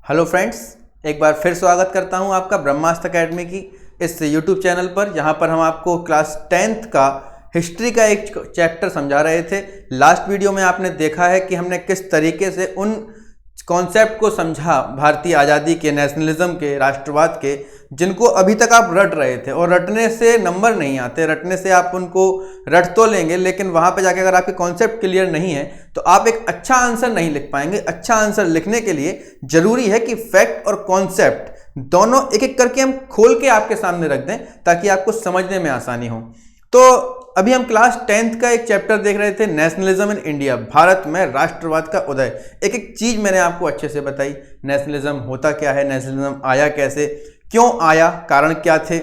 Hello friends, एक बार फिर स्वागत करता हूं आपका ब्रह्मास्त्र एकेडमी की इस यूट्यूब चैनल पर, जहां पर हम आपको क्लास 10th का हिस्ट्री का एक चैप्टर समझा रहे थे। लास्ट वीडियो में आपने देखा है कि हमने किस तरीके से उन कॉन्सेप्ट को समझा भारतीय आज़ादी के, नेशनलिज्म के, राष्ट्रवाद के, जिनको अभी तक आप रट रहे थे। और रटने से नंबर नहीं आते, रटने से आप उनको रट तो लेंगे, लेकिन वहाँ पे जाके अगर आपके कॉन्सेप्ट क्लियर नहीं है तो आप एक अच्छा आंसर नहीं लिख पाएंगे। अच्छा आंसर लिखने के लिए जरूरी है कि फैक्ट और कॉन्सेप्ट दोनों एक एक करके हम खोल के आपके सामने रख दें, ताकि आपको समझने में आसानी हो। तो अभी हम क्लास 10th का एक चैप्टर देख रहे थे, नेशनलिज्म इन इंडिया, भारत में राष्ट्रवाद का उदय। एक एक चीज मैंने आपको अच्छे से बताई। नेशनलिज्म होता क्या है, नेशनलिज्म आया कैसे, क्यों आया, कारण क्या थे,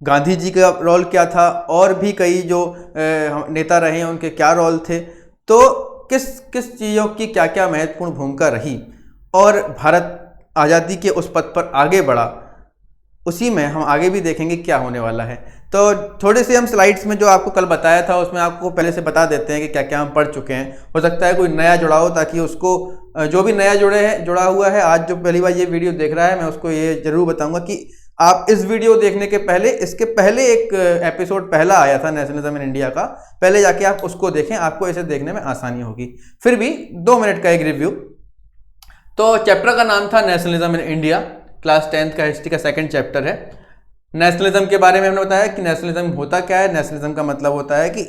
गांधी जी का रोल क्या था, और भी कई जो नेता रहे हैं उनके क्या रोल थे, तो किस किस चीज़ों की क्या क्या महत्वपूर्ण भूमिका रही, और भारत आज़ादी के उस पथ पर आगे बढ़ा। उसी में हम आगे भी देखेंगे क्या होने वाला है। तो थोड़े से हम स्लाइड्स में जो आपको कल बताया था उसमें आपको पहले से बता देते हैं कि क्या क्या हम पढ़ चुके हैं। हो सकता है कोई नया जुड़ा हो, ताकि उसको जो भी नया जुड़ा हुआ है, आज जो पहली बार ये वीडियो देख रहा है, मैं उसको ये जरूर बताऊंगा कि आप इस वीडियो देखने के पहले, इसके पहले एक एपिसोड पहला आया था नेशनलिज्म इन इंडिया का, पहले जाके आप उसको देखें, आपको इसे देखने में आसानी होगी। फिर भी 2 मिनट का एक रिव्यू। तो चैप्टर का नाम था nationalism in India, class 10th का हिस्ट्री का सेकंड चैप्टर है। नेशनलिज्म के बारे में हमने बताया कि नेशनलिज्म होता क्या है। नेशनलिज्म का मतलब होता है कि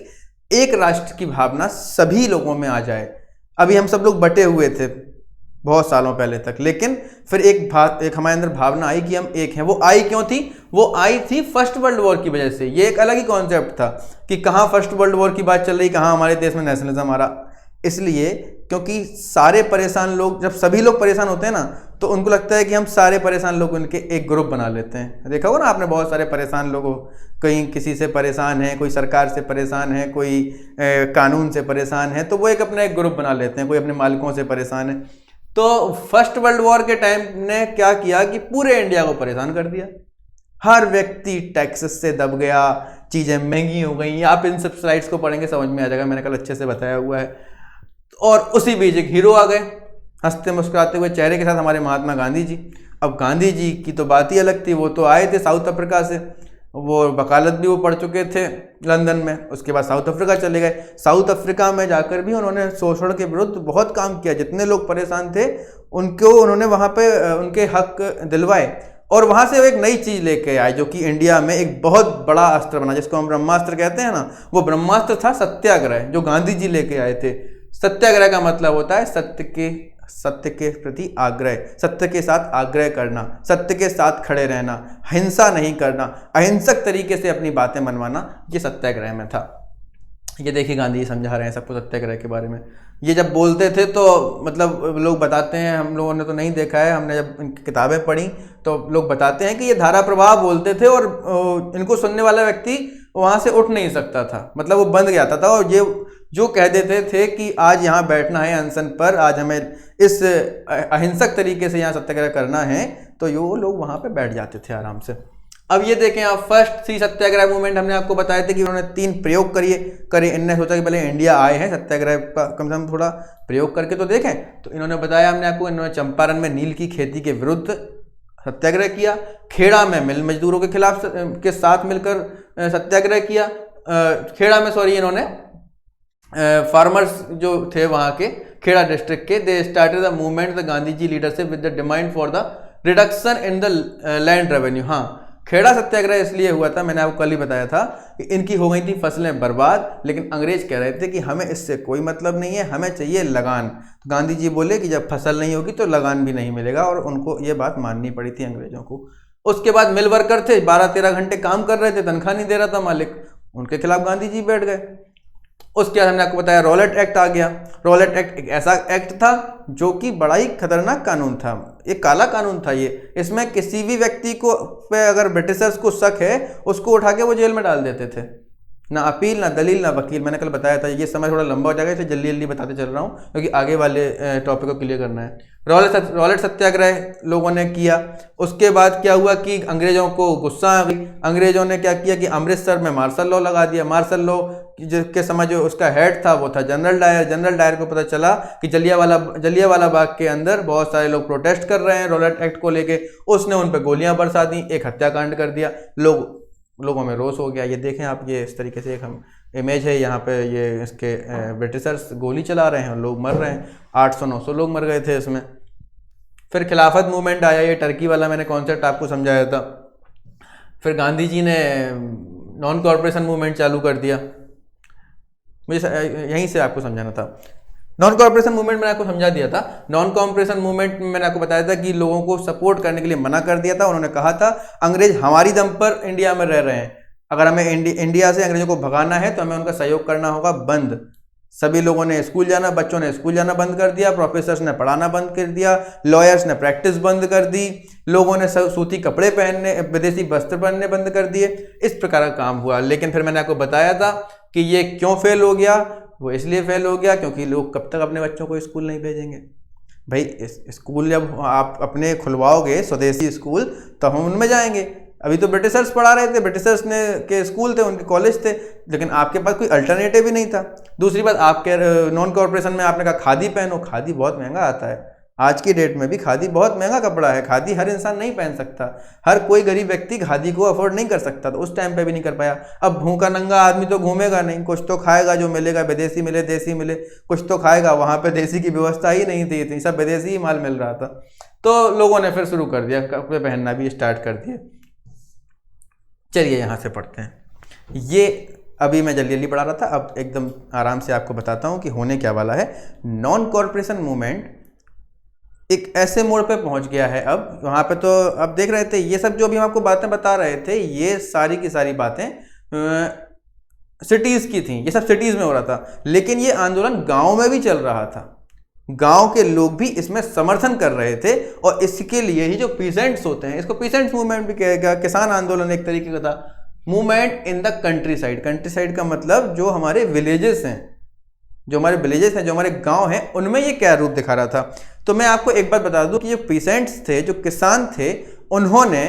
एक राष्ट्र की भावना सभी लोगों में आ जाए। अभी हम सब लोग बटे हुए थे बहुत सालों पहले तक, लेकिन फिर एक हमारे अंदर भावना आई कि हम एक हैं। वो आई क्यों थी? वो आई थी फर्स्ट वर्ल्ड वॉर की वजह से। ये एक अलग ही कॉन्सेप्ट था कि कहाँ फर्स्ट वर्ल्ड वॉर की बात चल रही, कहाँ हमारे देश में नेशनलिज्म आ रहा। इसलिए क्योंकि सारे परेशान लोग, जब सभी लोग परेशान होते हैं ना, तो उनको लगता है कि हम सारे परेशान लोग उनके एक ग्रुप बना लेते हैं। देखा होगा ना आपने, बहुत सारे परेशान लोग हो, कहीं किसी से परेशान है, कोई सरकार से परेशान है, कोई कानून से परेशान है, तो वो एक अपना एक ग्रुप बना लेते हैं। कोई अपने मालिकों से परेशान है। तो फर्स्ट वर्ल्ड वॉर के टाइम ने क्या किया कि पूरे इंडिया को परेशान कर दिया। हर व्यक्ति टैक्सेस से दब गया, चीज़ें महंगी हो गई। आप इन सब स्लाइड्स को पढ़ेंगे समझ में आ जाएगा, मैंने कल अच्छे से बताया हुआ है। और उसी बीच एक हीरो आ गए, हंसते मुस्कुराते हुए चेहरे के साथ, हमारे महात्मा गांधी जी। अब गांधी जी की तो बात ही अलग थी। वो तो आए थे साउथ अफ्रीका से, वो वकालत भी वो पढ़ चुके थे लंदन में, उसके बाद साउथ अफ्रीका चले गए। साउथ अफ्रीका में जाकर भी उन्होंने शोषण के विरुद्ध बहुत काम किया। जितने लोग परेशान थे उनको उन्होंने वहाँ पे उनके हक दिलवाए, और वहाँ से वो एक नई चीज़ लेके आए, जो कि इंडिया में एक बहुत बड़ा अस्त्र बना, जिसको हम ब्रह्मास्त्र कहते हैं ना। वो ब्रह्मास्त्र था सत्याग्रह, जो गांधी जी लेके आए थे। सत्याग्रह का मतलब होता है सत्य के प्रति आग्रह, सत्य के साथ आग्रह करना, सत्य के साथ खड़े रहना, हिंसा नहीं करना, अहिंसक तरीके से अपनी बातें मनवाना, ये सत्याग्रह में था। ये देखिए गांधी जी समझा रहे हैं सबको सत्याग्रह के बारे में। ये जब बोलते थे तो मतलब लोग बताते हैं, हम लोगों ने तो नहीं देखा है, हमने जब इनकी किताबें पढ़ी तो लोग बताते हैं कि ये धारा प्रवाह बोलते थे, और इनको सुनने वाला व्यक्ति वहाँ से उठ नहीं सकता था, मतलब वो बंद गया था। और ये जो कह देते थे कि आज यहाँ बैठना है अनशन पर, आज हमें इस अहिंसक तरीके से यहाँ सत्याग्रह करना है, तो ये लोग वहाँ पे बैठ जाते थे आराम से। अब ये देखें आप, फर्स्ट 3 सत्याग्रह मूवमेंट हमने आपको बताए थे कि उन्होंने 3 प्रयोग करे। इनने सोचा कि पहले इंडिया आए हैं, सत्याग्रह का कम से कम थोड़ा प्रयोग करके तो देखें। तो इन्होंने बताया हमने आपको, इन्होंने चंपारण में नील की खेती के विरुद्ध सत्याग्रह किया, खेड़ा में मिल मजदूरों के खिलाफ के साथ मिलकर सत्याग्रह किया। खेड़ा में इन्होंने फार्मर्स जो थे वहाँ के खेड़ा डिस्ट्रिक्ट के, they started the movement the Gandhi ji leadership with the demand for the reduction in the land revenue. हाँ, खेड़ा सत्याग्रह इसलिए हुआ था, मैंने आपको कल ही बताया था कि इनकी हो गई थी फसलें बर्बाद, लेकिन अंग्रेज कह रहे थे कि हमें इससे कोई मतलब नहीं है, हमें चाहिए लगान। तो गांधी जी बोले कि जब फसल नहीं होगी तो लगान भी नहीं मिलेगा, और उनको ये बात माननी पड़ी थी अंग्रेजों को। उसके बाद मिल वर्कर थे, 12-13 घंटे काम कर रहे थे, तनख्वाह नहीं दे रहा था मालिक, उनके खिलाफ गांधी जी बैठ गए। उसके बाद हमने आपको बताया रॉलेट एक्ट आ गया। रॉलेट एक्ट एक ऐसा एक्ट था जो कि बड़ा ही खतरनाक कानून था, एक काला कानून था ये। इसमें किसी भी व्यक्ति को पे अगर ब्रिटिशर्स को शक है, उसको उठा के वो जेल में डाल देते थे। ना अपील, ना दलील, ना वकील। मैंने कल बताया था, ये समय थोड़ा लंबा हो जाएगा इसलिए जल्दी जल्दी बताते चल रहा हूँ क्योंकि आगे वाले टॉपिक को क्लियर करना है। रॉलेट सत्याग्रह लोगों ने किया। उसके बाद क्या हुआ कि अंग्रेजों को गुस्सा आ गई। अंग्रेजों ने क्या किया कि अमृतसर में मार्शल लॉ लगा दिया। मार्शल लॉ जिसके समय जो उसका हेड था वो था जनरल डायर। जनरल डायर को पता चला कि जलियांवाला बाग के अंदर बहुत सारे लोग प्रोटेस्ट कर रहे हैं रॉलेट एक्ट को लेके। उसने उन पर गोलियां बरसा दी, एक हत्याकांड कर दिया। लोगों में रोष हो गया। ये देखें आप, ये इस तरीके से एक हम इमेज है यहाँ पे, ये इसके ब्रिटिशर्स गोली चला रहे हैं और लोग मर रहे हैं। 800-900 लोग मर गए थे इसमें। फिर खिलाफत मूवमेंट आया, ये टर्की वाला मैंने कॉन्सेप्ट आपको समझाया था। फिर गांधी जी ने नॉन कॉरपोरेशन मूवमेंट चालू कर दिया। मुझे यहीं से आपको समझाना था। नॉन कॉर्पोरेशन मूवमेंट मैंने आपको समझा दिया था। नॉन कॉर्पोरेशन मूवमेंट में मैंने आपको बताया था कि लोगों को सपोर्ट करने के लिए मना कर दिया था। उन्होंने कहा था अंग्रेज हमारी दम पर इंडिया में रह रहे हैं, अगर हमें इंडिया से अंग्रेजों को भगाना है तो हमें उनका सहयोग करना होगा बंद। सभी लोगों ने स्कूल जाना, बच्चों ने स्कूल जाना बंद कर दिया, प्रोफेसर्स ने पढ़ाना बंद कर दिया, लॉयर्स ने प्रैक्टिस बंद कर दी, लोगों ने सूती कपड़े पहनने, विदेशी वस्त्र पहनने बंद कर दिए। इस प्रकार का काम हुआ। लेकिन फिर मैंने आपको बताया था कि ये क्यों फेल हो गया। वो इसलिए फेल हो गया क्योंकि लोग कब तक अपने बच्चों को स्कूल नहीं भेजेंगे। भाई स्कूल जब आप अपने खुलवाओगे स्वदेशी स्कूल तो हम उनमें जाएंगे। अभी तो ब्रिटिशर्स पढ़ा रहे थे, ब्रिटिशर्स ने के स्कूल थे, उनके कॉलेज थे, लेकिन आपके पास कोई अल्टरनेटिव ही नहीं था। दूसरी बात, आपके नॉन कॉर्पोरेशन में आपने कहा खादी पहनो, खादी बहुत महंगा आता है। आज की डेट में भी खादी बहुत महंगा कपड़ा है। खादी हर इंसान नहीं पहन सकता, हर कोई गरीब व्यक्ति खादी को अफोर्ड नहीं कर सकता। तो उस टाइम पे भी नहीं कर पाया। अब भूखा नंगा आदमी तो घूमेगा नहीं, कुछ तो खाएगा, जो मिलेगा विदेशी मिले देसी मिले कुछ तो खाएगा। वहाँ पे देसी की व्यवस्था ही नहीं थी, इतनी सब विदेशी ही माल मिल रहा था। तो लोगों ने फिर शुरू कर दिया, कपड़े पहनना भी स्टार्ट कर दिए। चलिए यहाँ से पढ़ते हैं। ये अभी मैं जल्दी जल्दी पढ़ा रहा था, अब एकदम आराम से आपको बताता हूँ कि होने क्या वाला है। नॉन कॉर्पोरेशन मूवमेंट एक ऐसे मोड़ पे पहुंच गया है। अब वहाँ पे तो अब देख रहे थे ये सब जो भी हम आपको बातें बता रहे थे, ये सारी की सारी बातें सिटीज़ की थी। ये सब सिटीज़ में हो रहा था, लेकिन ये आंदोलन गाँव में भी चल रहा था। गांव के लोग भी इसमें समर्थन कर रहे थे और इसके लिए ही जो पीसेंट्स होते हैं, इसको पीसेंट्स मूवमेंट भी कहेगा, किसान आंदोलन एक तरीके का था। Movement in the country side. Country side का मतलब जो हमारे विलेजेस हैं, जो हमारे गांव हैं, उनमें ये क्या रूप दिखा रहा था। तो मैं आपको एक बात बता दूं कि जो पीसेंट्स थे, जो किसान थे, उन्होंने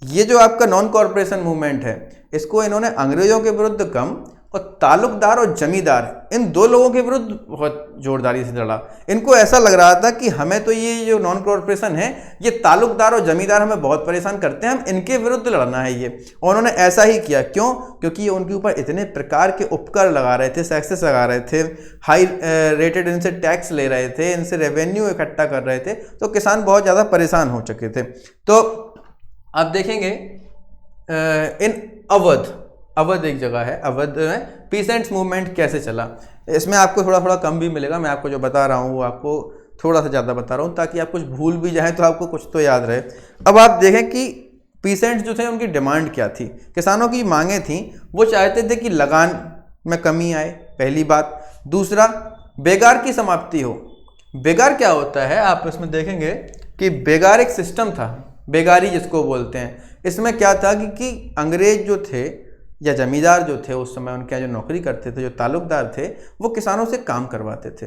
ये जो आपका नॉन कॉर्पोरेशन मूवमेंट है, इसको इन्होंने अंग्रेजों के विरुद्ध कम और तालुकदार और जमींदार, इन दो लोगों के विरुद्ध बहुत जोरदारी से लड़ा। इनको ऐसा लग रहा था कि हमें तो ये जो नॉन कॉर्पोरेशन है, ये तालुकदार और जमींदार हमें बहुत परेशान करते हैं, हम इनके विरुद्ध लड़ना है ये। और उन्होंने ऐसा ही किया। क्यों? क्योंकि ये उनके ऊपर इतने प्रकार के उपकर लगा रहे थे, टैक्सेस लगा रहे थे, हाई रेटेड इनसे टैक्स ले रहे थे, इनसे रेवेन्यू इकट्ठा कर रहे थे, तो किसान बहुत ज़्यादा परेशान हो चुके थे। तो आप देखेंगे इन अवध एक जगह है, अवध में पीसेंट्स मूवमेंट कैसे चला। इसमें आपको थोड़ा थोड़ा कम भी मिलेगा। मैं आपको जो बता रहा हूँ वो आपको थोड़ा सा ज़्यादा बता रहा हूँ ताकि आप कुछ भूल भी जाएं तो आपको कुछ तो याद रहे। अब आप देखें कि पीसेंट्स जो थे उनकी डिमांड क्या थी। किसानों की मांगें थी, वो चाहते थे कि लगान में कमी आए, पहली बात। दूसरा, बेगार की समाप्ति हो। बेगार क्या होता है, आप इसमें देखेंगे कि बेगार एक सिस्टम था, बेगारी जिसको बोलते हैं। इसमें क्या था कि अंग्रेज जो थे या जमींदार जो थे उस समय, उनके यहाँ जो नौकरी करते थे, जो तालुकदार थे, वो किसानों से काम करवाते थे।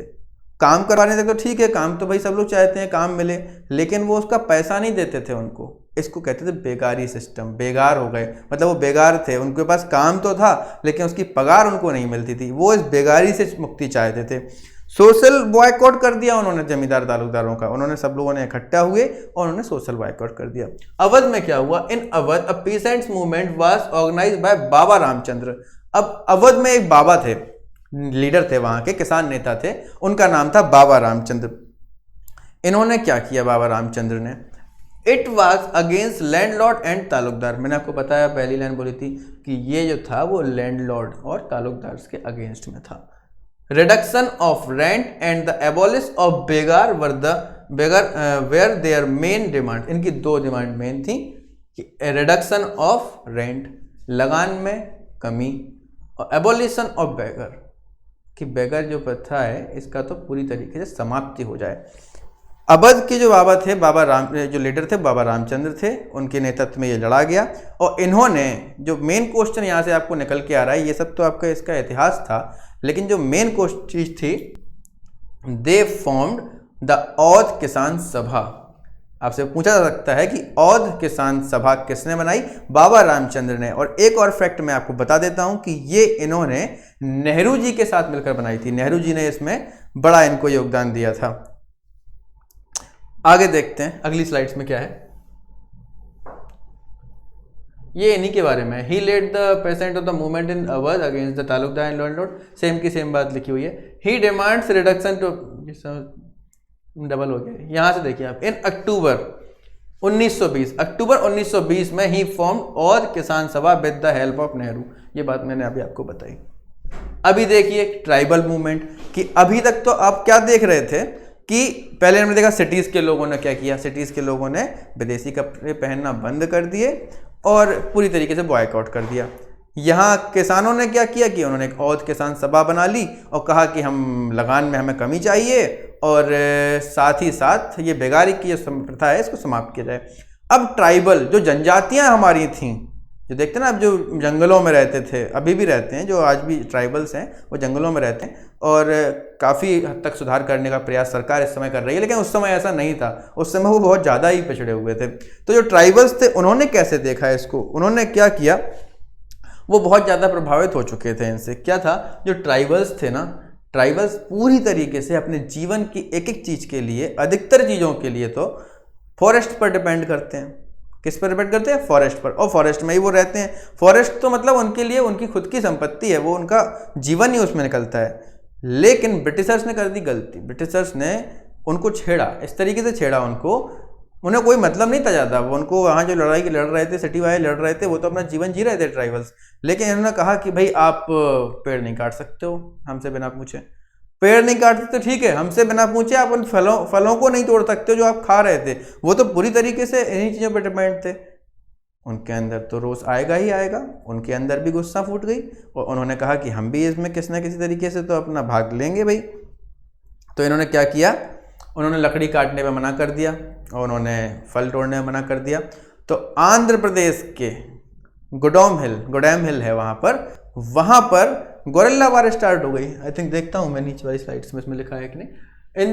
काम करवाने तक तो ठीक है, काम तो भाई सब लोग चाहते हैं काम मिले, लेकिन वो उसका पैसा नहीं देते थे उनको। इसको कहते थे बेगारी सिस्टम। बेगार हो गए मतलब वो बेगार थे, उनके पास काम तो था लेकिन उसकी पगार उनको नहीं मिलती थी। वो इस बेगारी से मुक्ति चाहते थे। सोशल बॉयकॉट कर दिया उन्होंने जमींदार तालुकदारों का। उन्होंने सब लोगों ने इकट्ठा हुए और उन्होंने सोशल बॉयकॉट कर दिया। अवध में क्या हुआ, in Awadh a peasants movement was organised by Baba Ramchandra. अब अवध में एक बाबा थे, लीडर थे, वहां के किसान नेता थे, उनका नाम था बाबा रामचंद्र। इन्होंने क्या किया बाबा रामचंद्र ने, it was against landlord and Talukdar. मैंने आपको बताया, पहली लाइन बोली थी कि ये जो था वो लैंडलॉर्ड और तालुकदार के अगेंस्ट में था। Reduction of rent and the abolish of begar were their main demand. इनकी दो डिमांड मेन थी कि रिडक्शन ऑफ रेंट, लगान में कमी, और एबॉलिशन ऑफ बेगर, कि बेगर जो प्रथा है इसका तो पूरी तरीके से समाप्ति हो जाए। अवध के जो बाबा थे, बाबा राम, जो लीडर थे बाबा रामचंद्र थे, उनके नेतृत्व में ये लड़ा गया। और इन्होंने, जो मेन क्वेश्चन यहाँ से आपको निकल के आ रहा है, ये सब तो आपका इसका इतिहास था, लेकिन जो मेन चीज थी, दे फॉर्म्ड द औध किसान सभा। आपसे पूछा जा सकता है कि औध किसान सभा किसने बनाई? बाबा रामचंद्र ने। और एक और फैक्ट मैं आपको बता देता हूं कि ये इन्होंने नेहरू जी के साथ मिलकर बनाई थी। नेहरू जी ने इसमें बड़ा इनको योगदान दिया था। आगे देखते हैं अगली स्लाइड्स में क्या है। ये इन्हीं के बारे में, he led the president of the movement in Awadh against the talukdar and lord, same की सेम बात लिखी हुई है। He demands reduction to, double हो गया, यहां से देखिए आप, इन अक्टूबर 1920, अक्टूबर 1920 में ही फॉर्म और किसान सभा with the help of Nehru. ये बात मैंने अभी आपको बताई। अभी देखिए ट्राइबल मूवमेंट कि अभी तक तो आप क्या देख रहे थे कि पहले हमने देखा सिटीज के लोगों ने क्या किया, सिटीज के लोगों ने विदेशी कपड़े पहनना बंद कर दिए और पूरी तरीके से बॉयकॉट कर दिया। यहाँ किसानों ने क्या किया कि उन्होंने एक औध किसान सभा बना ली और कहा कि हम लगान में हमें कमी चाहिए और साथ ही साथ ये बेगारी की जो प्रथा है इसको समाप्त किया जाए। अब ट्राइबल जो जनजातियां हमारी थीं, जो देखते हैं ना, अब जो जंगलों में रहते थे, अभी भी रहते हैं, जो आज भी ट्राइबल्स हैं वो जंगलों में रहते हैं और काफ़ी हद तक सुधार करने का प्रयास सरकार इस समय कर रही है, लेकिन उस समय ऐसा नहीं था। उस समय वो बहुत ज़्यादा ही पिछड़े हुए थे। तो जो ट्राइबल्स थे उन्होंने कैसे देखा इसको, उन्होंने क्या किया, वो बहुत ज़्यादा प्रभावित हो चुके थे इनसे। क्या था, जो ट्राइबल्स थे ना, ट्राइबल्स पूरी तरीके से अपने जीवन की एक एक चीज़ के लिए, अधिकतर चीज़ों के लिए तो फॉरेस्ट पर डिपेंड करते हैं। किस पर डिपेंड करते हैं? फॉरेस्ट पर। और फॉरेस्ट में ही वो रहते हैं। फॉरेस्ट तो मतलब उनके लिए उनकी खुद की संपत्ति है, वो उनका जीवन ही उसमें निकलता है। लेकिन ब्रिटिशर्स ने कर दी गलती, ब्रिटिशर्स ने उनको छेड़ा, इस तरीके से छेड़ा उनको, उन्हें कोई मतलब नहीं था ज़्यादा। वो उनको वहाँ जो लड़ाई लड़ रहे थे, सिटी वाले लड़ रहे थे, वो तो अपना जीवन जी रहे थे ट्राइबल्स। लेकिन इन्होंने कहा कि भाई आप पेड़ नहीं काट सकते हो हमसे बिना पूछे, पेड़ नहीं काट सकते, ठीक है, हमसे बिना पूछे आप उन फलों को नहीं तोड़ सकते जो आप खा रहे थे। वो तो पूरी तरीके से इन्हीं चीज़ों पर डिपेंड थे। उनके अंदर तो रोष आएगा ही आएगा, उनके अंदर भी गुस्सा फूट गई और उन्होंने कहा कि हम भी इसमें किसी न किसी तरीके से तो अपना भाग लेंगे भाई। तो इन्होंने क्या किया, उन्होंने लकड़ी काटने में मना कर दिया और उन्होंने फल तोड़ने में मना कर दिया। तो आंध्र प्रदेश के गोडैम हिल है वहाँ पर गोरिल्ला वार स्टार्ट हो गई। आई थिंक देखता हूँ मैं नीचे वाली स्लाइड्स में इसमें लिखा है कि नहीं। In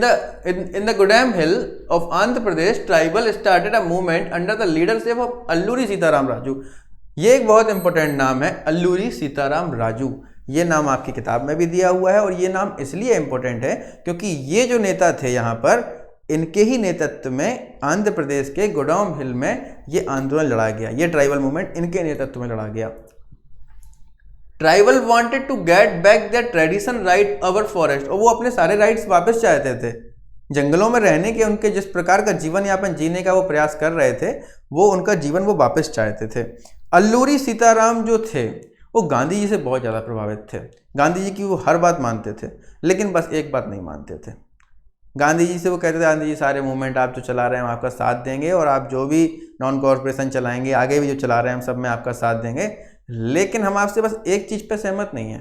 the Goddam Hill of Andhra Pradesh, tribal started a movement under the leadership of Alluri Sitaram Raju. ये एक बहुत इंपॉर्टेंट नाम है, अल्लूरी सीताराम राजू। ये नाम आपकी किताब में भी दिया हुआ है और ये नाम इसलिए इंपॉर्टेंट है क्योंकि ये जो नेता थे यहाँ पर, इनके ही नेतृत्व में आंध्र प्रदेश के गोडाम हिल में ये आंदोलन लड़ा गया। ये ट्राइबल मूवमेंट इनके नेतृत्व में लड़ा गया। Tribal wanted to get back their tradition right over forest, और वो अपने सारे राइट्स वापस चाहते थे। जंगलों में रहने के, उनके जिस प्रकार का जीवन यापन जीने का वो प्रयास कर रहे थे, वो उनका जीवन वो वापस चाहते थे। अल्लूरी सीताराम जो थे वो गांधी जी से बहुत ज़्यादा प्रभावित थे। गांधी जी की वो हर बात मानते थे, लेकिन बस एक बात नहीं मानते थे। गांधी जी से वो कहते थे, गांधी जी सारे मूवमेंट आप जो चला रहे हैं हम आपका साथ देंगे और आप जो भी नॉन कॉर्पोरेशन चलाएंगे, आगे भी जो चला रहे हैं हम सब में आपका साथ देंगे, लेकिन हम आपसे बस एक चीज़ पे सहमत नहीं है।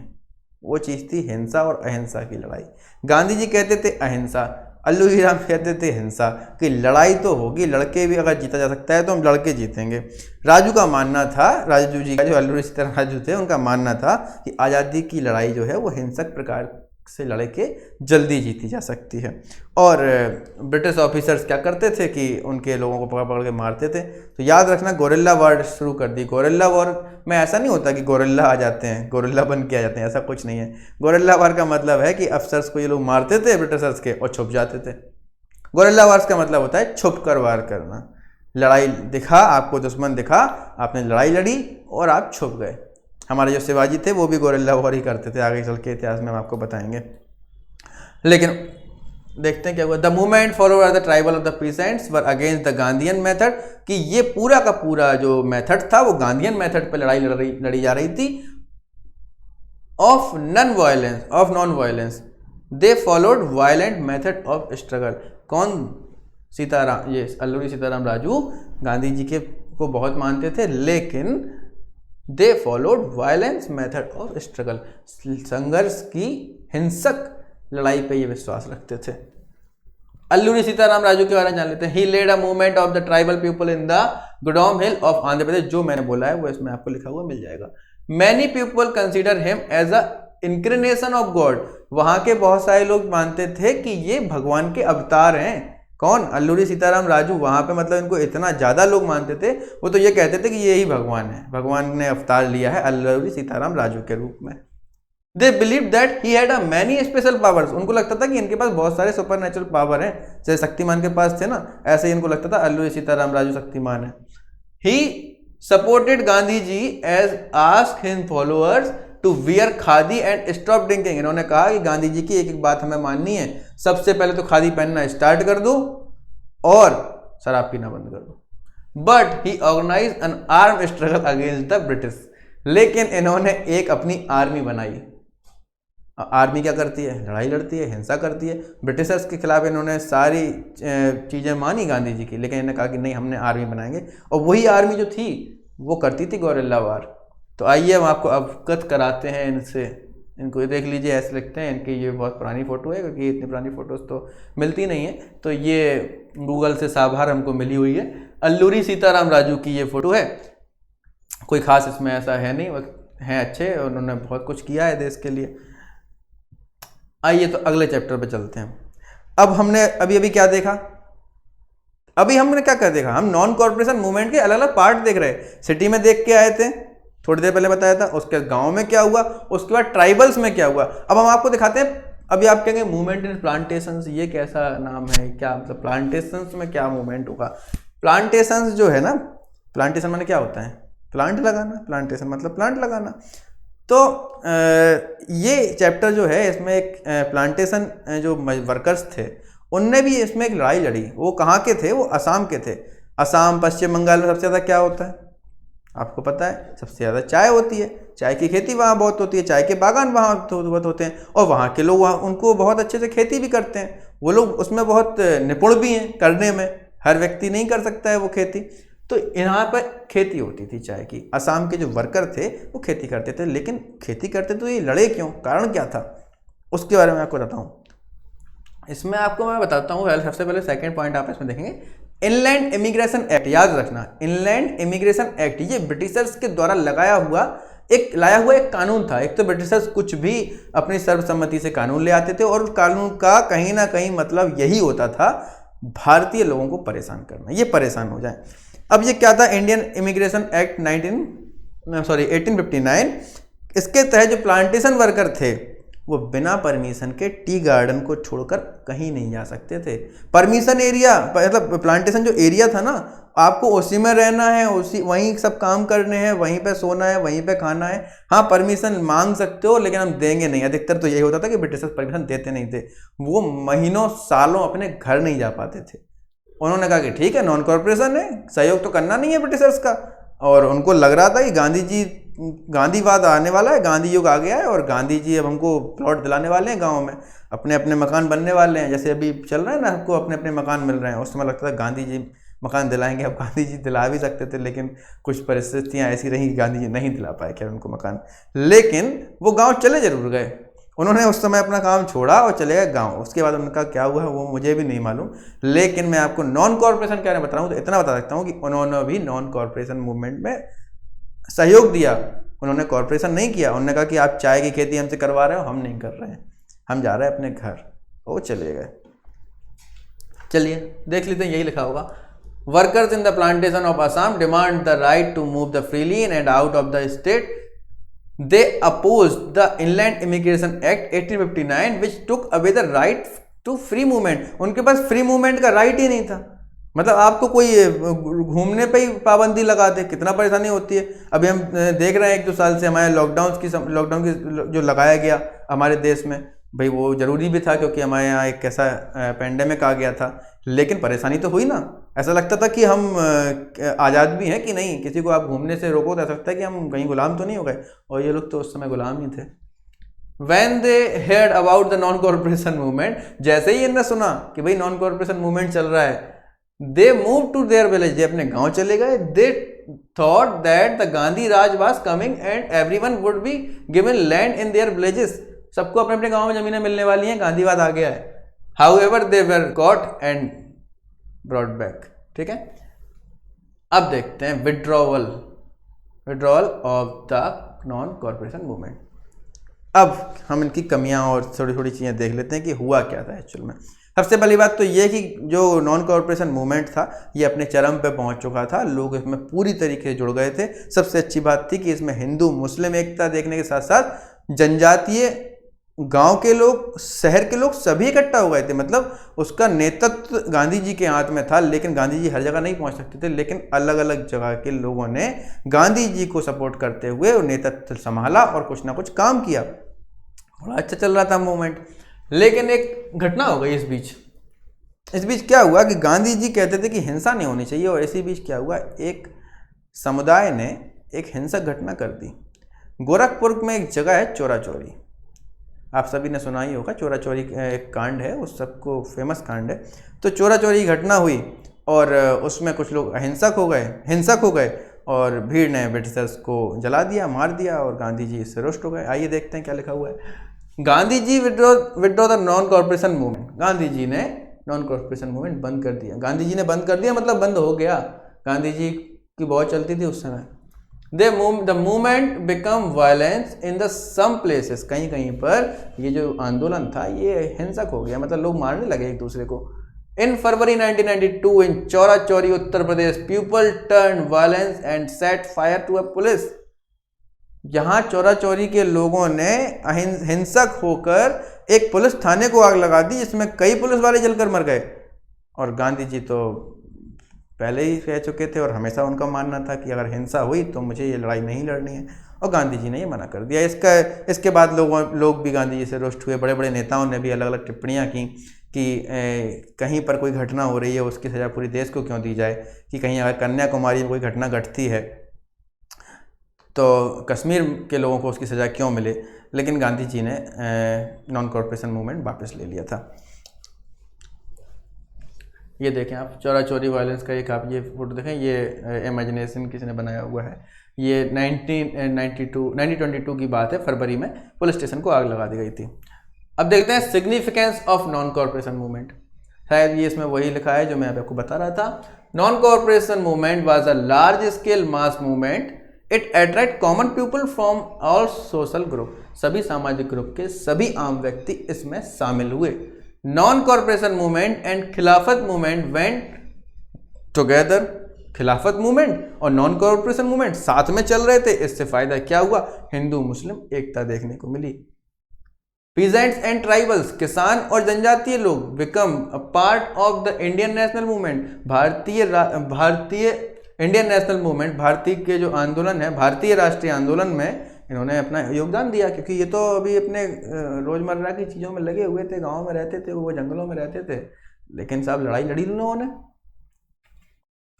वो चीज़ थी हिंसा और अहिंसा की लड़ाई। गांधी जी कहते थे अहिंसा, अल्लूरी राम कहते थे हिंसा, कि लड़ाई तो होगी, लड़के भी अगर जीता जा सकता है तो हम लड़के जीतेंगे। राजू का मानना था, राजू जी का, जो अल्लूरी सीताराम राजू थे, उनका मानना था कि आज़ादी की लड़ाई जो है वो हिंसक प्रकार से लड़ के जल्दी जीती जा सकती है। और ब्रिटिश ऑफिसर्स क्या करते थे कि उनके लोगों को पकड़ पकड़ के मारते थे। तो याद रखना, गोरिल्ला वॉर शुरू कर दी। गोरिल्ला वॉर में ऐसा नहीं होता कि गोरिल्ला आ जाते हैं, गोरिल्ला बन के आ जाते हैं, ऐसा कुछ नहीं है। गोरिल्ला वॉर का मतलब है कि अफसर्स को ये लोग मारते थे ब्रिटिशर्स के और छुप जाते थे। गोरिल्ला वॉर्स का मतलब होता है छुप कर वार करना। लड़ाई दिखा, आपको दुश्मन दिखा, आपने लड़ाई लड़ी और आप छुप गए। हमारे जो शिवाजी थे वो भी गोरिल्ला वॉर ही करते थे, आगे चल के इतिहास में हम आपको बताएंगे। लेकिन देखते हैं क्या हुआ। The movement followed by the tribal of the peasants were against the Gandhian method, कि ये पूरा का पूरा जो मेथड था वो गांधीयन मेथड पे लड़ाई लड़ी जा रही थी। Of non violence they followed violent method of struggle. कौन? सीताराम, ये अल्लूरी सीताराम राजू गांधी जी के को बहुत मानते थे, लेकिन they followed violence method of struggle, संघर्ष की हिंसक लड़ाई पे ये विश्वास रखते थे। अल्लूरी सीताराम राजू के बारे में जान लेते हैं। He led a movement of the tribal people in the Gudem hill of Andhra Pradesh. जो मैंने बोला है वो इसमें आपको लिखा हुआ मिल जाएगा। Many people consider him as a incarnation of God. वहां के बहुत सारे लोग मानते थे कि ये भगवान के अवतार हैं। कौन? अल्लूरी सीताराम राजू। वहां पे मतलब इनको इतना ज्यादा लोग मानते थे, वो तो ये कहते थे कि ये ही भगवान है, भगवान ने अवतार लिया है अल्लूरी सीताराम राजू के रूप में। They believe that he had a many special powers. उनको लगता था कि इनके पास बहुत सारे सुपर नेचुरल पावर हैं, जैसे शक्तिमान के पास थे ना, ऐसे ही इनको लगता था अल्लूरी सीताराम राजू शक्तिमान है। He supported Gandhi ji as ask his followers to wear khadi and stop drinking. इन्होंने कहा कि गांधी जी की एक एक बात हमें माननी है, सबसे पहले तो खादी पहनना स्टार्ट कर दो और शराब पीना बंद कर दो। But he organise an arm struggle against the British. लेकिन इन्होंने एक अपनी आर्मी बनाई। आर्मी क्या करती है? लड़ाई लड़ती है, हिंसा करती है। ब्रिटिशर्स के खिलाफ इन्होंने सारी चीज़ें मानी गांधी जी की, लेकिन इन्होंने कहा कि नहीं, हमने आर्मी बनाएंगे। और वही आर्मी जो थी वो करती थी गोरिल्ला वार। तो आइए हम आपको अवगत कराते हैं इनसे। इनको देख लीजिए, ऐसे लिखते हैं। इनकी ये बहुत पुरानी फ़ोटो है, क्योंकि इतनी पुरानी फ़ोटोज़ तो मिलती नहीं है, तो ये गूगल से साभार हमको मिली हुई है। अल्लूरी सीताराम राजू की ये फ़ोटो है। कोई ख़ास इसमें ऐसा है नहीं, वो हैं अच्छे, उन्होंने बहुत कुछ किया है देश के लिए। आइए तो अगले चैप्टर पे चलते हैं। अब हमने अभी क्या देखा? अभी हमने क्या कर देखा? हम नॉन कॉर्पोरेशन मूवमेंट के अलग अलग पार्ट देख रहे हैं। सिटी में देख के आए थे, थोड़ी देर पहले बताया था। उसके गांव में क्या हुआ, उसके बाद ट्राइबल्स में क्या हुआ। अब हम आपको दिखाते हैं। अभी आप कहेंगे मूवमेंट इन प्लांटेशंस, ये कैसा नाम है, क्या मतलब प्लांटेशंस में क्या मूवमेंट होगा? प्लांटेशंस जो है ना, प्लांटेशन माने क्या होता है? प्लांट लगाना। प्लांटेशन मतलब प्लांट लगाना। तो ये चैप्टर जो है, इसमें एक प्लांटेशन जो वर्कर्स थे उनने भी इसमें एक लड़ाई लड़ी। वो कहाँ के थे? वो असम के थे। असम, पश्चिम बंगाल में सबसे ज़्यादा क्या होता है आपको पता है? सबसे ज़्यादा चाय होती है। चाय की खेती वहाँ बहुत होती है, चाय के बागान वहाँ बहुत होते हैं, और वहाँ के लोग उनको बहुत अच्छे से खेती भी करते हैं। वो लोग उसमें बहुत निपुण भी हैं करने में। हर व्यक्ति नहीं कर सकता है वो खेती। तो यहाँ पर खेती होती थी चाय की। असम के जो वर्कर थे वो खेती करते थे, लेकिन खेती करते तो ये लड़े क्यों? कारण क्या था? उसके बारे में आपको बताता हूँ। इसमें आपको मैं बताता हूँ। सबसे पहले सेकंड पॉइंट आप इसमें देखेंगे, इनलैंड इमिग्रेशन एक्ट। याद रखना, इनलैंड इमिग्रेशन एक्ट ये ब्रिटिशर्स के द्वारा लाया हुआ एक कानून था। एक तो ब्रिटिशर्स कुछ भी अपनी सर्वसम्मति से कानून ले आते थे, और कानून का कहीं ना कहीं मतलब यही होता था, भारतीय लोगों को परेशान करना, ये परेशान हो जाए। अब ये क्या था? Indian immigration act 1859। इसके तहत जो प्लांटेशन वर्कर थे वो बिना परमिशन के टी गार्डन को छोड़कर कहीं नहीं जा सकते थे। परमिशन एरिया मतलब प्लांटेशन जो एरिया था ना, आपको उसी में रहना है, उसी वहीं सब काम करने हैं, वहीं पे सोना है, वहीं पे खाना है। हाँ, परमिशन मांग सकते हो, लेकिन हम देंगे नहीं। अधिकतर तो यही होता था कि ब्रिटिशर्स परमिशन देते नहीं थे। वो महीनों सालों अपने घर नहीं जा पाते थे। उन्होंने कहा कि ठीक है, नॉन कॉर्पोरेशन है, सहयोग तो करना नहीं है ब्रिटिशर्स का। और उनको लग रहा था कि गांधीवाद आने वाला है, गांधी युग आ गया है, और गांधी जी अब हमको प्लॉट दिलाने वाले हैं, गांव में अपने अपने मकान बनने वाले हैं। जैसे अभी चल रहा है ना, हमको अपने अपने मकान मिल रहे हैं। उस समय लगता था गांधी जी मकान दिलाएंगे। अब गांधी जी दिला भी सकते थे, लेकिन कुछ परिस्थितियां ऐसी रहीं कि गांधी जी नहीं दिला पाए क्या उनको मकान। लेकिन वो गाँव चले जरूर गए। उन्होंने उस समय अपना काम छोड़ा और चले गए गाँव। उसके बाद उनका क्या हुआ वो मुझे भी नहीं मालूम, लेकिन मैं आपको नॉन कॉर्पोरेशन के बारे में बता रहा हूँ। तो इतना बता सकता हूँ कि उन्होंने भी नॉन कॉर्पोरेशन मूवमेंट में सहयोग दिया। उन्होंने कॉर्पोरेशन नहीं किया। उन्होंने कहा कि आप चाय की खेती हमसे करवा रहे हो, हम नहीं कर रहे हैं, हम जा रहे हैं अपने घर। वो चले गए। चलिए देख लेते हैं, यही लिखा होगा। Workers in the plantation of Assam demand the right to move the freely in and out of the state. They opposed the Inland Immigration Act 1859 which took away the right to free movement। उनके पास free movement का right ही नहीं था। मतलब आपको कोई घूमने पे ही पाबंदी लगा दे, कितना परेशानी होती है। अभी हम देख रहे हैं 1-2 साल से हमारे लॉकडाउन की जो लगाया गया हमारे देश में, भाई वो ज़रूरी भी था, क्योंकि हमारे यहाँ एक ऐसा पेंडेमिक आ गया था। लेकिन परेशानी तो हुई ना। ऐसा लगता था कि हम आज़ाद भी हैं कि नहीं, किसी को आप घूमने से रोको तो ऐसा लगता है कि हम कहीं गुलाम तो नहीं हो गए। और ये लोग तो उस समय गुलाम ही थे। When they heard about the non corporation movement, जैसे ही इन्होंने सुना कि भाई नॉन कॉर्पोरेशन मूवमेंट चल रहा है, they moved to their village। ये अपने गांव चले गए। They thought that the Gandhi Raj was coming and everyone would be given land in their villages। सबको अपने अपने गांव में जमीनें मिलने वाली हैं, गांधीवाद आ गया है। However they were caught and brought back. ठीक है, अब देखते हैं withdrawal of the non corporation movement. अब हम इनकी कमियां और थोड़ी थोड़ी चीज़ें देख लेते हैं कि हुआ क्या था एक्चुअल में। सबसे पहली बात तो ये कि जो नॉन कॉरपोरेशन मूवमेंट था ये अपने चरम पे पहुंच चुका था, लोग इसमें पूरी तरीके से जुड़ गए थे। सबसे अच्छी बात थी कि इसमें हिंदू मुस्लिम एकता देखने के साथ साथ जनजातीय, गांव के लोग, शहर के लोग सभी इकट्ठा हो गए थे। मतलब उसका नेतृत्व गांधी जी के हाथ में था, लेकिन गांधी जी हर जगह नहीं पहुंच सकते थे, लेकिन अलग अलग जगह के लोगों ने गांधी जी को सपोर्ट करते हुए नेतृत्व संभाला और कुछ ना कुछ काम किया। बड़ा अच्छा चल रहा था मूवमेंट। लेकिन एक घटना हो गई इस बीच क्या हुआ कि गांधी जी कहते थे कि हिंसा नहीं होनी चाहिए, और इसी बीच क्या हुआ, एक समुदाय ने एक हिंसक घटना कर दी। गोरखपुर में एक जगह है चोरा चोरी, आप सभी ने सुना ही होगा, चोरा चोरी एक कांड है, उस सबको फेमस कांड है। तो चोरा चोरी घटना हुई और उसमें कुछ लोग हिंसक हो गए और भीड़ ने ब्रिटिशर्स को जला दिया, मार दिया, और गांधी जी इससे रुष्ट हो गए। आइए देखते हैं क्या लिखा हुआ है। Gandhi ji withdraw the non corporation movement. Gandhi ji ने नॉन कॉरपोरेशन मूवमेंट बंद कर दिया। गांधी जी ने बंद कर दिया मतलब बंद हो गया। गांधी जी की बहुत चलती थी उस समय। The movement become violence in the some places. कहीं कहीं पर ये जो आंदोलन था ये हिंसक हो गया, मतलब लोग मारने लगे एक दूसरे को। In February 1992 in Chaura Chauri Uttar Pradesh, people turn violence and set fire to a police. यहां चौरा चौरी के लोगों ने हिंसक होकर एक पुलिस थाने को आग लगा दी, जिसमें कई पुलिस वाले जलकर मर गए। और गांधी जी तो पहले ही कह चुके थे और हमेशा उनका मानना था कि अगर हिंसा हुई तो मुझे ये लड़ाई नहीं लड़नी है, और गांधी जी ने ये मना कर दिया। इसके बाद लोग भी गांधी जी से रुष्ट हुए। बड़े बड़े नेताओं ने भी अलग अलग टिप्पणियां की कि कहीं पर कोई घटना हो रही है उसकी सज़ा पूरी देश को क्यों दी जाए, कि कहीं अगर कन्याकुमारी में कोई घटना घटती है तो कश्मीर के लोगों को उसकी सज़ा क्यों मिले। लेकिन गांधी जी ने नॉन कॉरपोरेशन मूवमेंट वापस ले लिया था। ये देखें आप, चोरा चोरी वायलेंस का एक आप ये फोटो देखें, ये इमेजिनेशन किसी ने बनाया हुआ है। ये 1922 की बात है, फरवरी में पुलिस स्टेशन को आग लगा दी गई थी। अब देखते हैं significance of non corporation movement. शायद ये इसमें वही लिखा है जो मैं आपको बता रहा था। Non corporation movement was a large scale mass movement. It attract common people from all social group. सभी सामाजिक ग्रुप के सभी आम व्यक्ति इसमें शामिल हुए। नॉन कॉरपोरेशन मूवमेंट एंड खिलाफत मूवमेंट वेंट टुगेदर। खिलाफत मूवमेंट और नॉन कॉरपोरेशन मूवमेंट साथ में चल रहे थे। इससे फायदा क्या हुआ, हिंदू मुस्लिम एकता देखने को मिली। पीजेंट्स एंड ट्राइबल्स, किसान और जनजातीय लोग become a part of the Indian national movement. भारतीय इंडियन नेशनल मूवमेंट, भारतीय के जो आंदोलन है, भारतीय राष्ट्रीय आंदोलन में इन्होंने अपना योगदान दिया, क्योंकि ये तो अभी अपने रोजमर्रा की चीज़ों में लगे हुए थे, गाँव में रहते थे, वो जंगलों में रहते थे, लेकिन साहब लड़ाई लड़ी उन लोगों ने।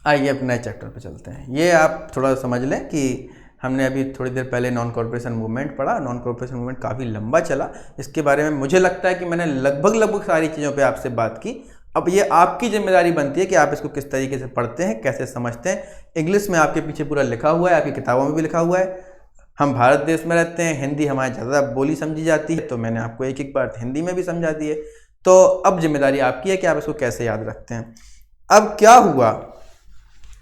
आइए अब नए चैप्टर पे चलते हैं। ये आप थोड़ा समझ लें कि हमने अभी थोड़ी देर पहले नॉन कॉरपोरेशन मूवमेंट पढ़ा। नॉन कॉरपोरेशन मूवमेंट काफ़ी लंबा चला, इसके बारे में मुझे लगता है कि मैंने लगभग सारी चीज़ों पे आपसे बात की। अब ये आपकी जिम्मेदारी बनती है कि आप इसको किस तरीके से पढ़ते हैं, कैसे समझते हैं। इंग्लिश में आपके पीछे पूरा लिखा हुआ है, आपकी किताबों में भी लिखा हुआ है। हम भारत देश में रहते हैं, हिंदी हमारी ज़्यादा बोली समझी जाती है, तो मैंने आपको एक एक बार हिंदी में भी समझा दी है। तो अब जिम्मेदारी आपकी है कि आप इसको कैसे याद रखते हैं। अब क्या हुआ,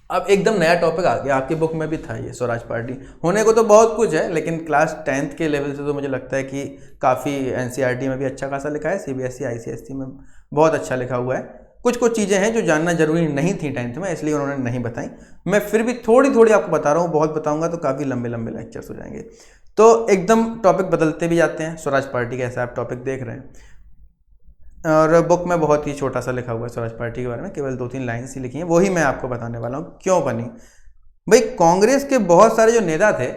अब एकदम नया टॉपिक आ गया, आपकी बुक में भी था ये स्वराज पार्टी। होने को तो बहुत कुछ है, लेकिन क्लास 10th के लेवल से तो मुझे लगता है कि काफ़ी NCERT में भी अच्छा खासा लिखा है, CBSE ICSE में बहुत अच्छा लिखा हुआ है। कुछ चीज़ें हैं जो जानना जरूरी नहीं थी 10th में, इसलिए उन्होंने नहीं बताई। मैं फिर भी थोड़ी आपको बता रहा हूँ, बहुत बताऊँगा तो काफ़ी लंबे लेक्चर्स हो जाएंगे। तो एकदम टॉपिक बदलते भी जाते हैं। स्वराज पार्टी कैसा आप टॉपिक देख रहे हैं, और बुक में बहुत ही छोटा सा लिखा हुआ है स्वराज पार्टी के बारे में, केवल 2-3 लाइन्स ही लिखी हैं, वही मैं आपको बताने वाला हूँ क्यों बनी। भाई कांग्रेस के बहुत सारे जो नेता थे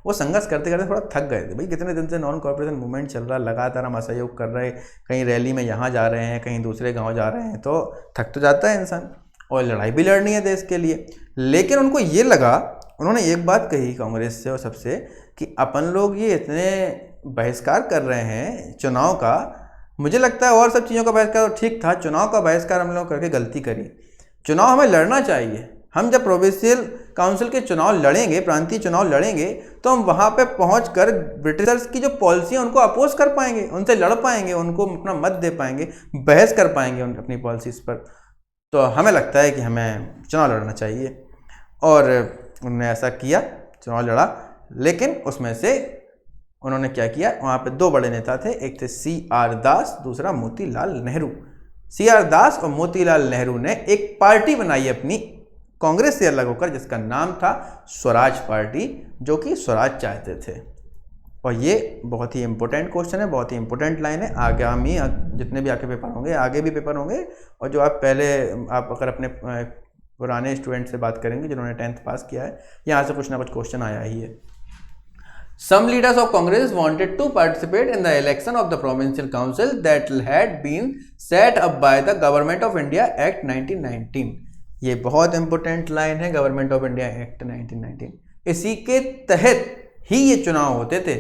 वो संघर्ष करते करते थोड़ा थक गए थे। भाई कितने दिन से नॉन कॉरपोरेशन मूवमेंट चल रहा, लगातार हम असहयोग कर रहे, कहीं रैली में यहाँ जा रहे हैं, कहीं दूसरे गाँव जा रहे हैं, तो थक तो जाता है इंसान, और लड़ाई भी लड़नी है देश के लिए। लेकिन उनको ये लगा, उन्होंने एक बात कही कांग्रेस से और सबसे, कि अपन लोग ये इतने बहिष्कार कर रहे हैं चुनाव का, मुझे लगता है और सब चीज़ों का बहिष्कार तो ठीक था, चुनाव का बहिष्कार हम लोग करके गलती करी। चुनाव हमें लड़ना चाहिए। हम जब प्रोविंशियल काउंसिल के चुनाव लड़ेंगे, प्रांतीय चुनाव लड़ेंगे, तो हम वहाँ पे पहुंचकर ब्रिटिशर्स की जो पॉलिसी है उनको अपोज कर पाएंगे, उनसे लड़ पाएंगे, उनको अपना मत दे पाएंगे, बहस कर पाएंगे अपनी पॉलिसीज़ पर। तो हमें लगता है कि हमें चुनाव लड़ना चाहिए, और उन्होंने ऐसा किया, चुनाव लड़ा। लेकिन उसमें से उन्होंने क्या किया, वहाँ पे दो बड़े नेता थे, एक थे CR दास, दूसरा मोतीलाल नेहरू। CR दास और मोतीलाल नेहरू ने एक पार्टी बनाई अपनी कांग्रेस से अलग होकर, जिसका नाम था स्वराज पार्टी, जो कि स्वराज चाहते थे। और ये बहुत ही इंपॉर्टेंट क्वेश्चन है, बहुत ही इंपॉर्टेंट लाइन है। आगामी जितने भी आगे पेपर होंगे, आगे भी पेपर होंगे, और जो आप अगर अपने पुराने स्टूडेंट से बात करेंगे जिन्होंने 10th पास किया है, यहाँ से कुछ ना कुछ क्वेश्चन आया ही है। Some leaders of Congress wanted to participate in the election of the provincial council that had been set up by the Government of India Act 1919। ये बहुत इंपॉर्टेंट लाइन है, गवर्नमेंट ऑफ इंडिया एक्ट 1919, इसी के तहत ही ये चुनाव होते थे।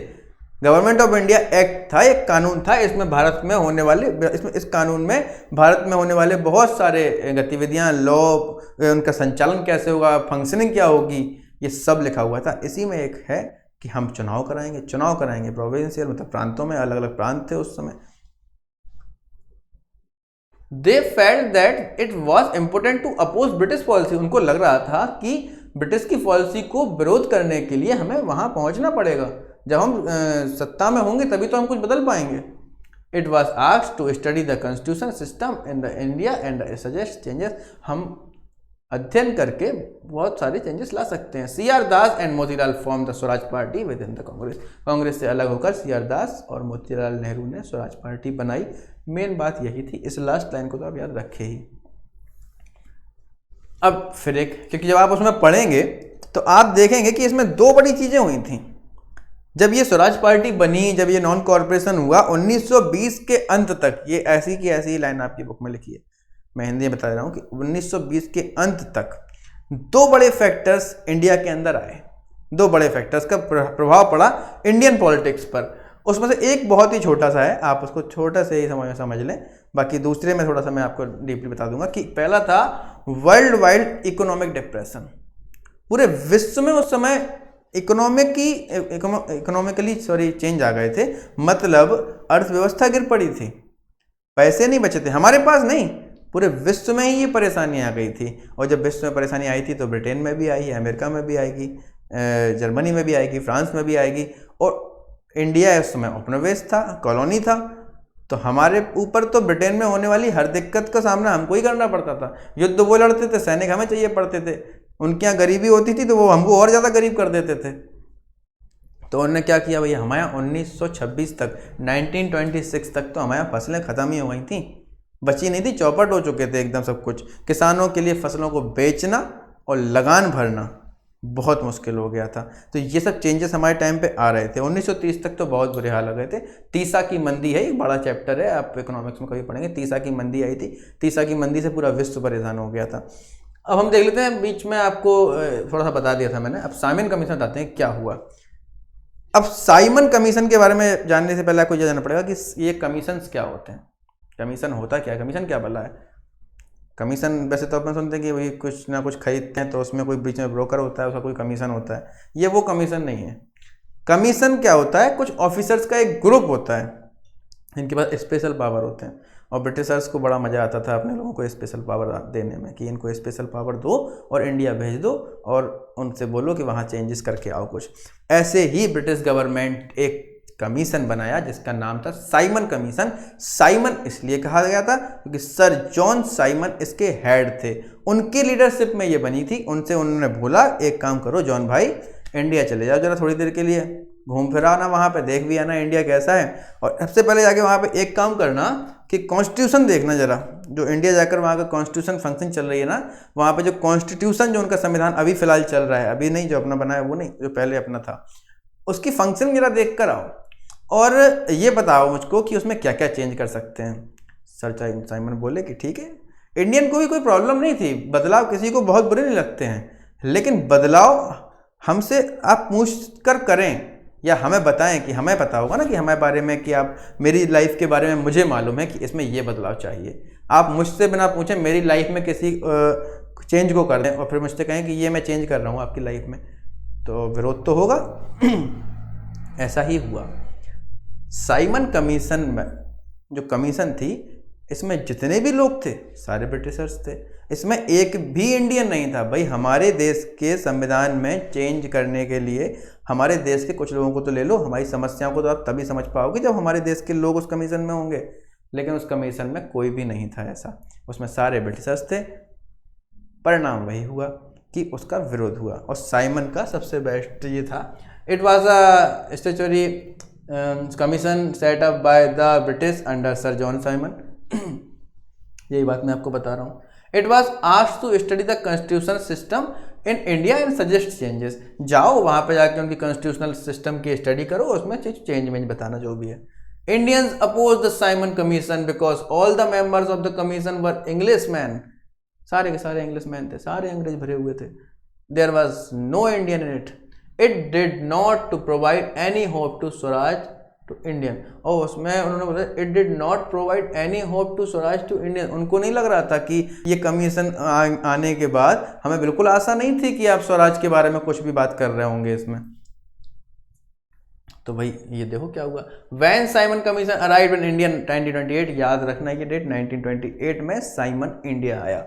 गवर्नमेंट ऑफ इंडिया एक्ट था, एक कानून था, इसमें भारत में होने वाले इस कानून में भारत में होने वाले बहुत सारे गतिविधियां, लॉ, उनका संचालन कैसे होगा, फंक्शनिंग क्या होगी, ये सब लिखा हुआ था। इसी में एक है कि हम चुनाव कराएंगे प्रोविंशियल, मतलब प्रांतों में, अलग अलग प्रांत थे उस समय। They felt that it was important to oppose British policy. उनको लग रहा था कि ब्रिटिश की पॉलिसी को विरोध करने के लिए हमें वहां पहुंचना पड़ेगा, जब हम सत्ता में होंगे तभी तो हम कुछ बदल पाएंगे। It was asked to study the constitution system in the India and suggest changes. हम अध्ययन करके बहुत सारे चेंजेस ला सकते हैं। CR Das and Motilal form the Swaraj party with in the Congress. Congress से अलग होकर CR दास और मोतीलाल नेहरू ने स्वराज पार्टी बनाई। मेन बात यही थी। इस लास्ट लाइन को तो आप याद रखे ही। अब फिर क्योंकि जब आप उसमें पढ़ेंगे तो आप देखेंगे कि इसमें दो बड़ी चीजें हुई थी। जब ये स्वराज पार्टी बनी, जब ये नॉन कॉर्पोरेशन हुआ 1920 के अंत तक, ये ऐसी की ऐसी लाइन आपकी बुक में लिखी है, मैं हिंदी में बता रहा हूँ कि 1920 के अंत तक दो बड़े फैक्टर्स इंडिया के अंदर आए। दो बड़े फैक्टर्स का प्रभाव पड़ा इंडियन पॉलिटिक्स पर। उसमें से एक बहुत ही छोटा सा है, आप उसको छोटा से ही समझ लें, बाकी दूसरे में थोड़ा सा मैं आपको डीपली बता दूंगा। कि पहला था वर्ल्ड वाइड इकोनॉमिक डिप्रेशन। पूरे विश्व में उस समय इकोनॉमिकली चेंज आ गए थे, मतलब अर्थव्यवस्था गिर पड़ी थी, पैसे नहीं बचे थे, हमारे पास नहीं, पूरे विश्व में ही ये परेशानी आ गई थी। और जब विश्व में परेशानी आई थी तो ब्रिटेन में भी आई है, अमेरिका में भी आएगी, जर्मनी में भी आएगी, फ्रांस में भी आएगी। और इंडिया उस समय उपनिवेश था, कॉलोनी था, तो हमारे ऊपर तो ब्रिटेन में होने वाली हर दिक्कत का सामना हमको ही करना पड़ता था। युद्ध वो लड़ते थे, सैनिक हमें चाहिए पड़ते थे, उनके यहाँ गरीबी होती थी तो वो हमको और ज़्यादा गरीब कर देते थे। तो उन्होंने क्या किया भैया, हमारे यहाँ 1926 तक, 1926 तक तो हमारे यहाँ फसलें ख़त्म ही हो गई थी, बची नहीं थी, चौपट हो चुके थे एकदम सब कुछ। किसानों के लिए फसलों को बेचना और लगान भरना बहुत मुश्किल हो गया था। तो ये सब चेंजेस हमारे टाइम पे आ रहे थे। 1930 तक तो बहुत बुरे हाल हो गए थे। तीसा की मंदी है, एक बड़ा चैप्टर है, आप इकोनॉमिक्स में कभी पढ़ेंगे। तीसा की मंदी आई थी, तीसा की मंदी से पूरा विश्व परेशान हो गया था। अब हम देख लेते हैं, बीच में आपको थोड़ा सा बता दिया था मैंने। अब साइमन कमीशन बताते हैं क्या हुआ। अब साइमन कमीशन के बारे में जानने से पहले आपको यह जानना पड़ेगा कि ये कमीशंस क्या होते हैं, कमीशन होता क्या है, कमीशन क्या भला है। कमीशन वैसे तो अपन सुनते हैं कि वही कुछ ना कुछ खरीदते हैं तो उसमें कोई बीच में ब्रोकर होता है, उसका कोई कमीशन होता है। ये वो कमीशन नहीं है। कमीशन क्या होता है, कुछ ऑफिसर्स का एक ग्रुप होता है, इनके पास स्पेशल पावर होते हैं। और ब्रिटिशर्स को बड़ा मज़ा आता था अपने लोगों को स्पेशल पावर देने में, कि इनको स्पेशल पावर दो और इंडिया भेज दो और उनसे बोलो कि वहाँ चेंजेस करके आओ कुछ। ऐसे ही ब्रिटिश गवर्नमेंट एक कमीशन बनाया जिसका नाम था साइमन कमीशन। साइमन इसलिए कहा गया था क्योंकि सर जॉन साइमन इसके हेड थे, उनकी लीडरशिप में ये बनी थी। उनसे उन्होंने बोला एक काम करो जॉन भाई, इंडिया चले जाओ जरा थोड़ी देर के लिए, घूम फिर आना, वहाँ पे देख भी आना इंडिया कैसा है। और सबसे पहले जाके वहाँ पे एक काम करना कि कॉन्स्टिट्यूशन देखना जरा, जो इंडिया जाकर वहाँ का कॉन्स्टिट्यूशन फंक्शन चल रही है ना, वहाँ पे जो कॉन्स्टिट्यूशन, जो उनका संविधान अभी फिलहाल चल रहा है, अभी नहीं जो अपना बना है वो नहीं, जो पहले अपना था, उसकी फंक्शन जरा देख कर आओ और ये बताओ मुझको कि उसमें क्या क्या चेंज कर सकते हैं। सर साइमन बोले कि ठीक है। इंडियन को भी कोई प्रॉब्लम नहीं थी, बदलाव किसी को बहुत बुरे नहीं लगते हैं, लेकिन बदलाव हमसे आप पूछ कर करें या हमें बताएं, कि हमें पता होगा ना कि हमारे बारे में, कि आप मेरी लाइफ के बारे में मुझे मालूम है कि इसमें ये बदलाव चाहिए। आप मुझसे बिना पूछे मेरी लाइफ में किसी चेंज को कर दें और फिर मुझसे कहें कि ये मैं चेंज कर रहा हूँ आपकी लाइफ में, तो विरोध तो होगा। ऐसा ही हुआ। साइमन कमीशन में जो कमीशन थी, इसमें जितने भी लोग थे सारे ब्रिटिशर्स थे, इसमें एक भी इंडियन नहीं था। भाई हमारे देश के संविधान में चेंज करने के लिए हमारे देश के कुछ लोगों को तो ले लो, हमारी समस्याओं को तो आप तभी समझ पाओगे जब हमारे देश के लोग उस कमीशन में होंगे। लेकिन उस कमीशन में कोई भी नहीं था ऐसा, उसमें सारे ब्रिटिशर्स थे। परिणाम वही हुआ कि उसका विरोध हुआ। और साइमन का सबसे बेस्ट ये था, it was a statutory commission set up by the British under sir John Simon. यही बात मैं आपको बता रहा हूँ। It was asked to study the constitutional system in India and suggest changes. जाओ वहाँ पे जाके उनकी कॉन्स्टिट्यूशनल सिस्टम की स्टडी करो, उसमें चेंज वेंज बताना जो भी है। Indians oppose the Simon commission because all the members of the commission were English man. सारे के सारे इंग्लिश मैन थे, सारे अंग्रेज भरे हुए थे। There was no Indian in it. It did not to provide any hope to swaraj to Indian. और उसमें उन्होंने बोला it did not provide any hope to swaraj to Indian. उनको नहीं लग रहा था कि ये कमीशन आने के बाद हमें बिल्कुल आशा नहीं थी कि आप स्वराज के बारे में कुछ भी बात कर रहे होंगे इसमें। तो भाई ये देखो क्या हुआ। When Simon commission arrive in India 1928, याद रखना ये डेट, 1928 में साइमन इंडिया आया।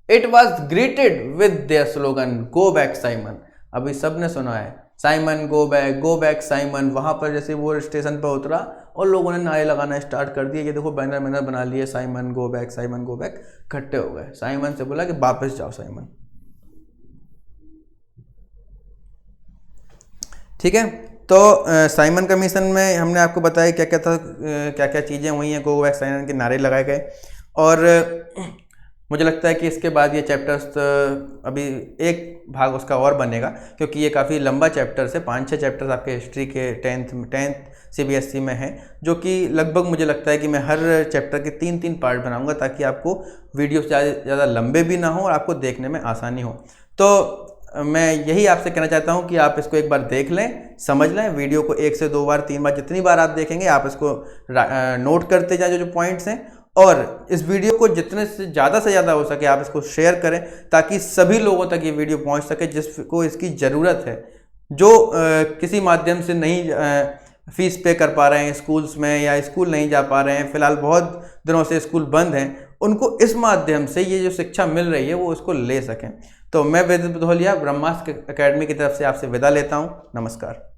It was greeted with there slogan go back Simon. अभी सबने सुना है साइमन गो बैक साइमन। वहाँ पर जैसे वो स्टेशन पर उतरा और लोगों ने नारे लगाना स्टार्ट कर दिए। ये देखो बैनर बना लिए, Simon go back, Simon go back. इकट्ठे हो गए। साइमन से बोला कि वापस जाओ साइमन। ठीक है, तो साइमन कमीशन में हमने आपको बताया क्या क्या था, क्या क्या चीज़ें हुई हैं, गो बैक साइमन के नारे लगाए गए। और मुझे लगता है कि इसके बाद ये चैप्टर्स अभी एक भाग उसका और बनेगा, क्योंकि ये काफ़ी लंबा चैप्टर्स है। 5-6 चैप्टर्स आपके हिस्ट्री के 10th CBSE में हैं, जो कि लगभग मुझे लगता है कि मैं हर चैप्टर के 3-3 पार्ट बनाऊंगा, ताकि आपको वीडियो ज़्यादा लंबे भी ना हो और आपको देखने में आसानी हो। तो मैं यही आपसे कहना चाहता हूँ कि आप इसको एक बार देख लें, समझ लें। वीडियो को 1 से 2 बार 3 बार जितनी बार आप देखेंगे आप इसको नोट करते जाए जो पॉइंट्स हैं। और इस वीडियो को जितने से ज़्यादा हो सके आप इसको शेयर करें, ताकि सभी लोगों तक ये वीडियो पहुंच सके जिसको इसकी ज़रूरत है, जो किसी माध्यम से नहीं फीस पे कर पा रहे हैं स्कूल्स में, या स्कूल नहीं जा पा रहे हैं, फिलहाल बहुत दिनों से स्कूल बंद हैं, उनको इस माध्यम से ये जो शिक्षा मिल रही है वो उसको ले सकें। तो मैं वेद भदौलिया ब्रह्मास्त्र एकेडमी की तरफ से आपसे विदा लेता हूँ। नमस्कार।